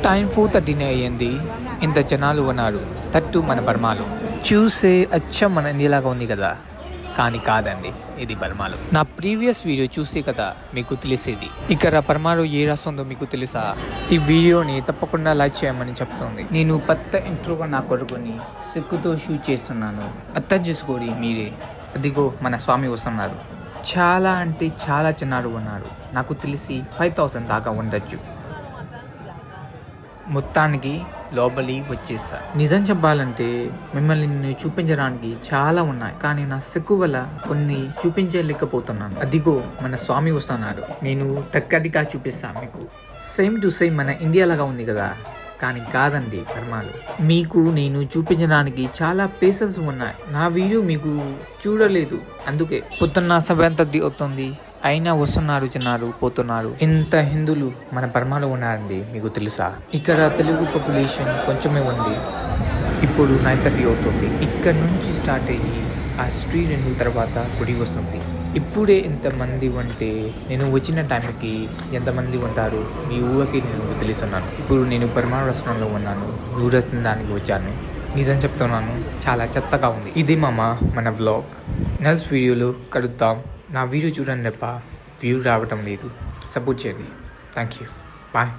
Time 4:13 అయ్యింది. ఇంత జనాలు ఉన్నారు, తట్టు మన బర్మాలో. చూసే అచ్చం మన ఇండియాలాగా ఉంది కదా, కానీ కాదండి, ఇది బర్మాలో. నా ప్రీవియస్ వీడియో చూసే కదా మీకు తెలిసేది. ఇక్కడ బర్మాలో ఏ రాస్తుందో మీకు తెలుసా? ఈ వీడియోని తప్పకుండా లైక్ చేయమని చెప్తుంది. నేను పెద్ద ఇంట్రోగా నా కొడుకుని సిగ్గుతో షూట్ చేస్తున్నాను, అర్థం చేసుకోండి మీరే. అదిగో మన స్వామి వస్తున్నారు. చాలా అంటే చాలా చిన్నారు ఉన్నారు, నాకు తెలిసి 5,000 దాకా ఉండొచ్చు. మొత్తానికి లోపలి వచ్చేసా. నిజం చెప్పాలంటే మిమ్మల్ని నేను చూపించడానికి చాలా ఉన్నాయి, కానీ నా సిగ్గు వల్ల కొన్ని చూపించలేకపోతున్నాను. అదిగో మన స్వామి వస్తున్నాడు, నేను దగ్గరగా చూపిస్తాను మీకు. సేమ్ టు సేమ్ మన ఇండియా లాగా ఉంది కదా, కానీ కాదండి బర్మాలో. మీకు నేను చూపించడానికి చాలా ప్లేసెస్ ఉన్నాయి. నా వీడియో మీకు చూడలేదు, అందుకే. పొద్దున్న 7:30 అవుతుంది, అయినా వస్తున్నారు చిన్నారు పోతున్నారు. ఇంత హిందువులు మన బర్మాలో ఉన్నారండి, మీకు తెలుసా? ఇక్కడ తెలుగు పాపులేషన్ కొంచెమే ఉంది. ఇప్పుడు 9:30 అవుతుంది. ఇక్కడ నుంచి స్టార్ట్ అయ్యి ఆ స్ట్రీట్ ఎండ్ తర్వాత గుడి వస్తుంది. ఇప్పుడే ఎంతమంది ఉంటే నేను వచ్చిన టైంకి ఎంతమంది ఉంటారు మీ ఊరికి నేను తెలుస్తున్నాను. ఇప్పుడు నేను బర్మా రెస్టారెంట్లో ఉన్నాను, నూడిల్స్ తినడానికి వచ్చాను. నిజం చెప్తున్నాను, చాలా చెత్తగా ఉంది. ఇది మన వ్లాగ్. నెక్స్ట్ వీడియోలో కలుద్దాం. నా వీడియో చూడండి తప్ప వ్యూ రావటం లేదు, సపోర్ట్ చేయండి. Thank you, bye.